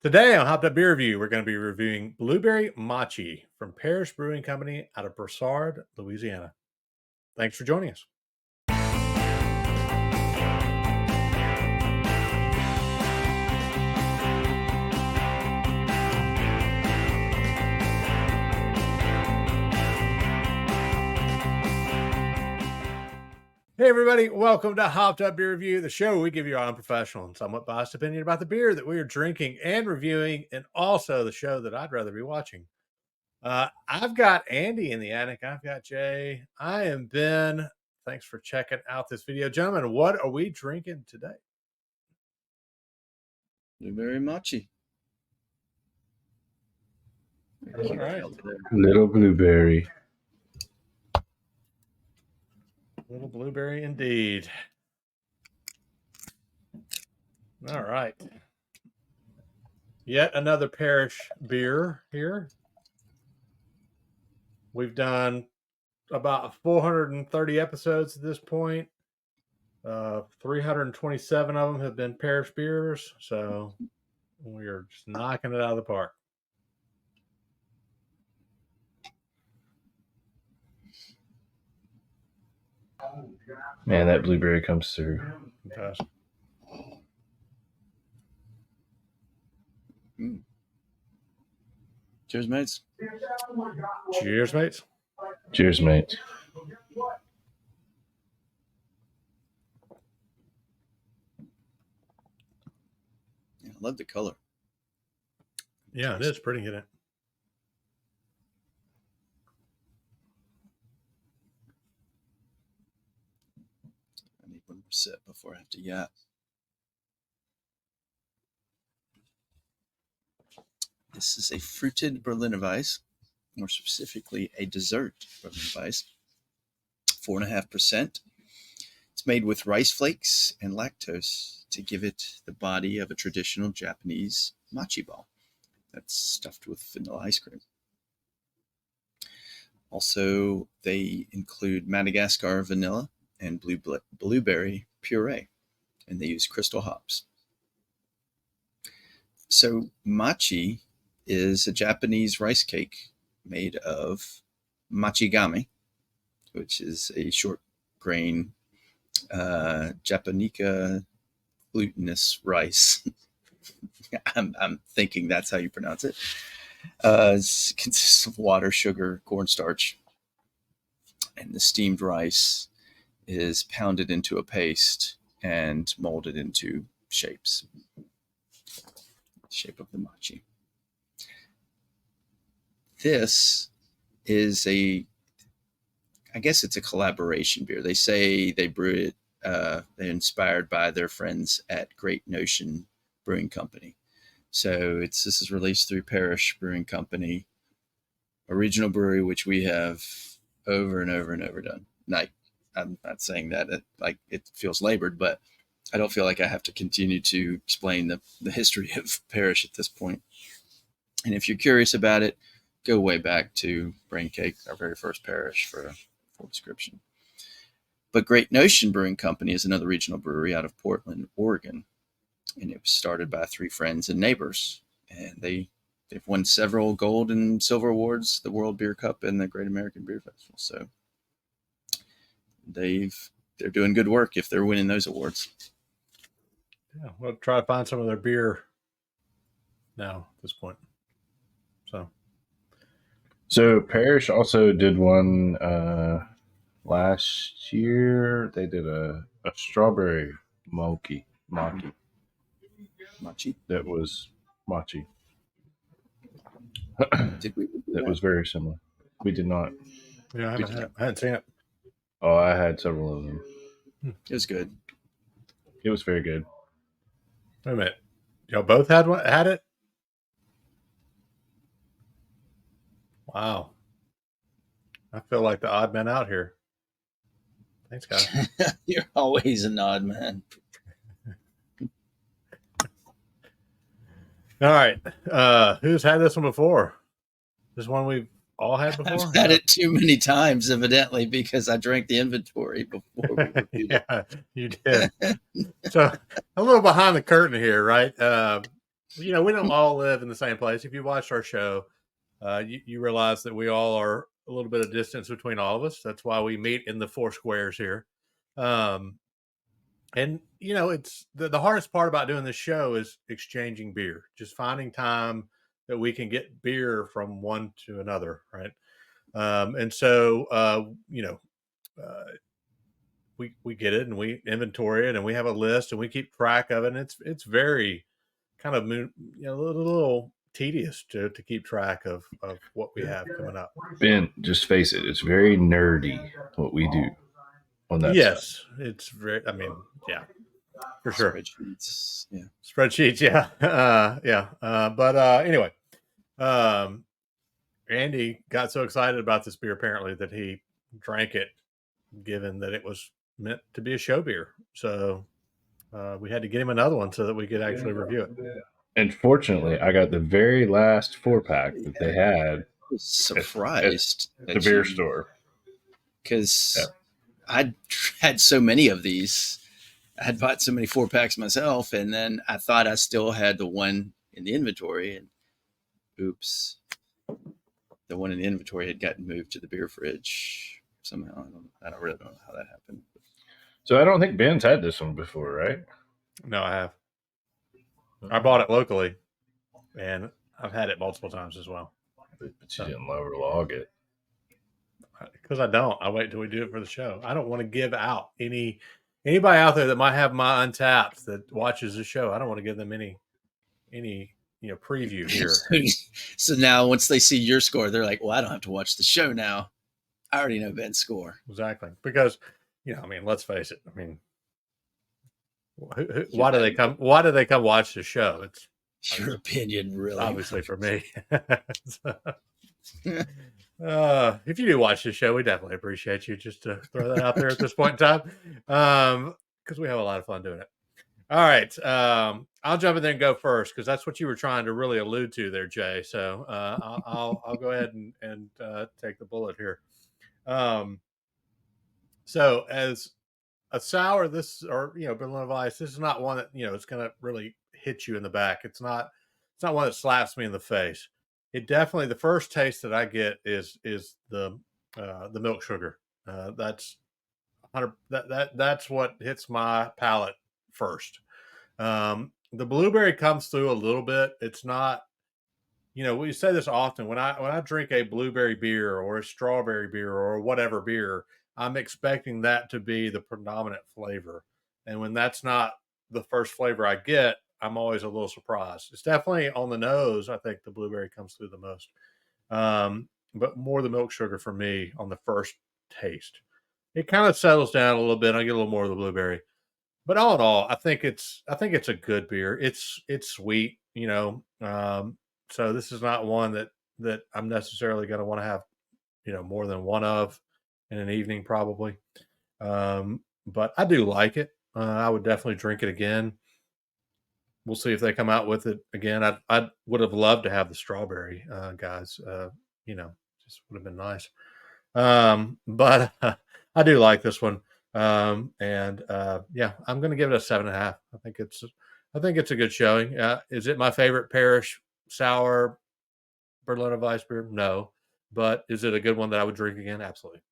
Today on Hopped Up Beer Review, we're going to be reviewing Blueberry Mochi from Parish Brewing Company out of Broussard, Louisiana. Thanks for joining us. Hey everybody, welcome to Hopped Up Beer Review, the show where we give you our unprofessional and somewhat biased opinion about the beer that we are drinking and reviewing, and also the show that I'd rather be watching. I've got Andy in the attic. I've got Jay. I am Ben. Thanks for checking out this video. Gentlemen, what are we drinking today? Blueberry Mochi. All right. Little blueberry. Little blueberry indeed. All right. Yet another Parish beer here. We've done about 430 episodes at this point. 327 of them have been Parish beers, so we are just knocking it out of the park. Man, that blueberry comes through. Fantastic. Cheers, mates. Cheers, mates. Cheers, mate. Yeah, I love the color. Yeah, it is pretty good. I need one more sip before I have to yap. This is a fruited Berliner Weiss, more specifically a dessert Berliner Weiss, 4.5%. It's made with rice flakes and lactose to give it the body of a traditional Japanese mochi ball that's stuffed with vanilla ice cream. Also, they include Madagascar vanilla and blueberry puree, and they use crystal hops. So mochi is a Japanese rice cake made of machigame, which is a short grain Japonica glutinous rice. I'm thinking that's how you pronounce it. It consists of water, sugar, cornstarch, and the steamed rice is pounded into a paste and molded into shapes. Shape of the mochi. This is I guess it's a collaboration beer. They say they brew it, they're inspired by their friends at Great Notion Brewing Company. So this is released through Parish Brewing Company, a regional brewery, which we have over and over and over done. I'm not saying that it feels labored, but I don't feel like I have to continue to explain the history of Parish at this point. And if you're curious about it, go way back to Brain Cake, our very first Parish, for a full description. But Great Notion Brewing Company is another regional brewery out of Portland, Oregon. And it was started by three friends and neighbors. And they've won several gold and silver awards, the World Beer Cup and the Great American Beer Festival. So they're doing good work if they're winning those awards. Yeah, we'll try to find some of their beer now at this point. So Parish also did one last year. They did a strawberry mochi. Mochi? That was mochi. Did we? That was very similar. We did not. Yeah, I hadn't seen it. Oh, I had several of them. It was good. It was very good. Wait a minute. Y'all both had it? Wow. I feel like the odd man out here. Thanks, guys. You're always an odd man. All right. Who's had this one before? This one we've all had before? I've had it too many times, evidently, because I drank the inventory before we reviewed it. Yeah, you did. So a little behind the curtain here, right? we don't all live in the same place. If you watched our show, you realize that we all are a little bit of distance between all of us. That's why we meet in the four squares here. And it's the hardest part about doing this show is exchanging beer, just finding time that we can get beer from one to another, right? And so we get it and we inventory it and we have a list and we keep track of it. And it's very kind of a little tedious to keep track of what we have coming up. Ben, just face it, it's very nerdy what we do on that side. Yes, it's very. I mean, yeah, for sure. Spreadsheets. Yeah. Spreadsheets, yeah. Yeah. But anyway, Andy got so excited about this beer apparently that he drank it, given that it was meant to be a show beer. So we had to get him another one so that we could actually review it. And fortunately, I got the very last 4-pack that they had. I was surprised at the beer store because I'd had so many of these. I had bought so many 4-packs myself, and then I thought I still had the one in the inventory, and oops, the one in the inventory had gotten moved to the beer fridge somehow. I don't really know how that happened. So I don't think Ben's had this one before, right? No, I have. I bought it locally, and I've had it multiple times as well. But you didn't log it. Because I don't. I wait till we do it for the show. I don't want to give out anybody out there that might have my Untapped that watches the show. I don't want to give them any preview here. So now once they see your score, they're like, well, I don't have to watch the show now. I already know Ben's score. Exactly. Because, let's face it. I mean, why do they come watch the show? It's your opinion, really. Obviously for me. If you do watch the show, we definitely appreciate you, just to throw that out there at this point in time. Because we have a lot of fun doing it. All right. I'll jump in there and go first because that's what you were trying to really allude to there, Jay. So I'll go ahead and take the bullet here. So as a sour, Berliner Weiss, this is not one that it's going to really hit you in the back. It's not one that slaps me in the face. It definitely, the first taste that I get is the milk sugar. That's what hits my palate first. The blueberry comes through a little bit. It's not, we say this often. When I drink a blueberry beer or a strawberry beer or whatever beer, I'm expecting that to be the predominant flavor. And when that's not the first flavor I get, I'm always a little surprised. It's definitely on the nose. I think the blueberry comes through the most. But more the milk sugar for me on the first taste. It kind of settles down a little bit. I get a little more of the blueberry. But all in all, I think it's a good beer. It's sweet, so this is not one that I'm necessarily going to want to have, more than one of in an evening, probably. But I do like it. I would definitely drink it again. We'll see if they come out with it again. I would have loved to have the strawberry, guys. Just would have been nice. But I do like this one. I'm going to give it a 7.5. I think it's a good showing. Is it my favorite Parish sour Berliner Weiss beer? No, but is it a good one that I would drink again? Absolutely.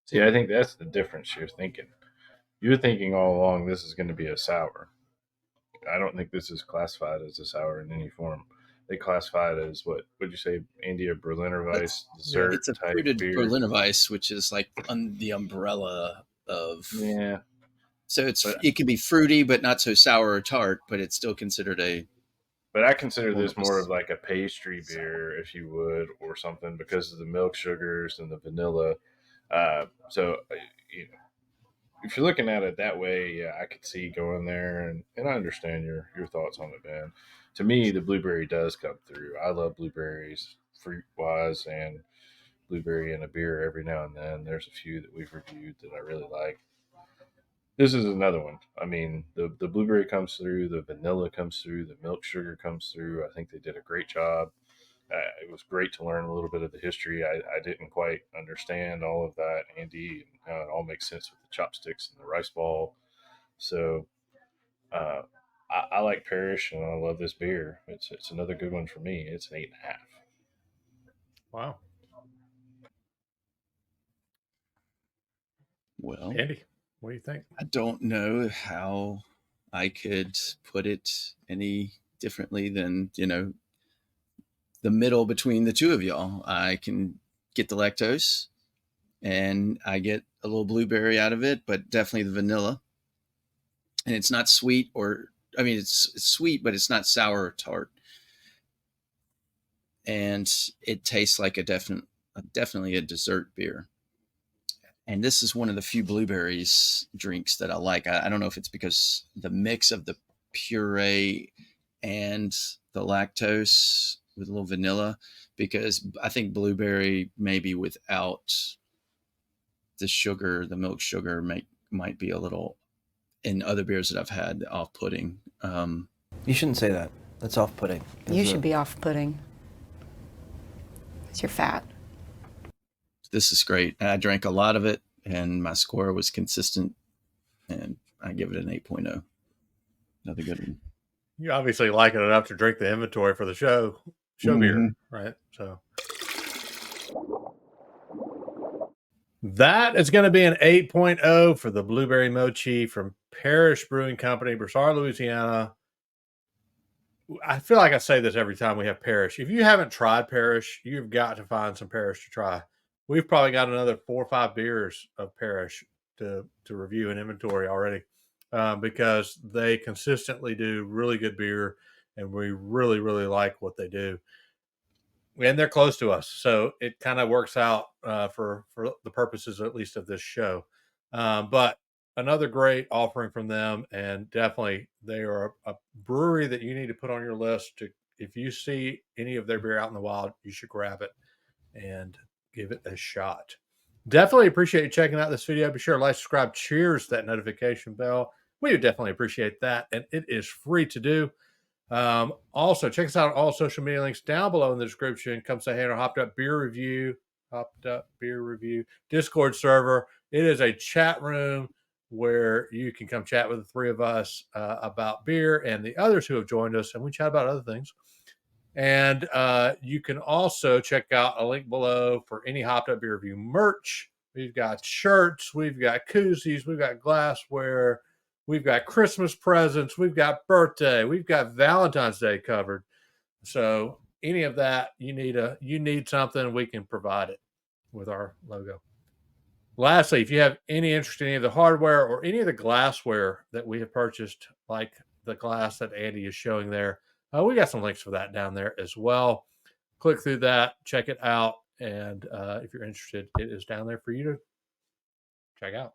See, I think that's the difference you're thinking. You're thinking all along this is going to be a sour. I don't think this is classified as a sour in any form. They classify it as what would you say, Andy, a Berliner Weiss dessert? It's a type fruited beer. Berliner Weiss, which is like the umbrella of. Yeah. So it can be fruity, but not so sour or tart, but it's still considered a. But I consider this more of like a pastry beer, if you would, or something, because of the milk sugars and the vanilla. If you're looking at it that way, yeah, I could see going there, and I understand your thoughts on it, Ben. To me, the blueberry does come through. I love blueberries, fruit wise, and blueberry in a beer every now and then. There's a few that we've reviewed that I really like. This is another one. I mean, the blueberry comes through, the vanilla comes through, the milk sugar comes through. I think they did a great job. It was great to learn a little bit of the history. I didn't quite understand all of that, Andy, and how it all makes sense with the chopsticks and the rice ball. So I like Parish, and I love this beer. It's another good one for me. It's an 8.5. Wow. Well, Andy, what do you think? I don't know how I could put it any differently than, the middle between the two of y'all. I can get the lactose and I get a little blueberry out of it, but definitely the vanilla. And it's not sweet it's sweet, but it's not sour or tart. And it tastes like definitely a dessert beer. And this is one of the few blueberries drinks that I like. I don't know if it's because the mix of the puree and the lactose with a little vanilla, because I think blueberry maybe without the milk sugar might be a little, in other beers that I've had, off-putting. You shouldn't say that. That's off-putting. You should be off-putting. It's your fat. This is great. I drank a lot of it, and my score was consistent, and I give it an 8.0. Another good one. You obviously like it enough to drink the inventory for the show beer, right? So that is going to be an 8.0 for the Blueberry Mochi from Parish Brewing Company, Broussard, Louisiana. I feel like I say this every time we have Parish. If you haven't tried Parish, you've got to find some Parish to try. We've probably got another 4 or 5 beers of Parish to review in inventory already, because they consistently do really good beer, and we really, really like what they do. And they're close to us, so it kind of works out for the purposes, at least, of this show. But another great offering from them, and definitely they are a brewery that you need to put on your list. If you see any of their beer out in the wild, you should grab it and give it a shot. Definitely appreciate you checking out this video. Be sure to like, subscribe, cheers that notification bell. We would definitely appreciate that, and it is free to do. Also, check us out on all social media links down below in the description. Come say hey on our Hopped Up Beer Review Discord server. It is a chat room where you can come chat with the three of us about beer and the others who have joined us, and we chat about other things. And you can also check out a link below for any Hopped Up Beer Review merch. We've got shirts, we've got koozies, we've got glassware, we've got Christmas presents, we've got birthday, we've got Valentine's Day covered. So any of that, you need something, we can provide it with our logo. Lastly, if you have any interest in any of the hardware or any of the glassware that we have purchased, like the glass that Andy is showing there, we got some links for that down there as well. Click through that, check it out, and if you're interested, it is down there for you to check out.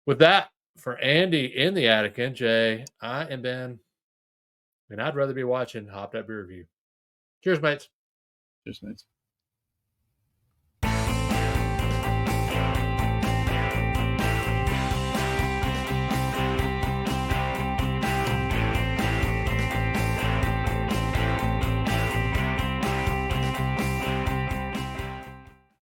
With that, for Andy in the attic, NJ, I am Ben, and I'd rather be watching Hopped Up Beer Review. Cheers, mates. Cheers, mates.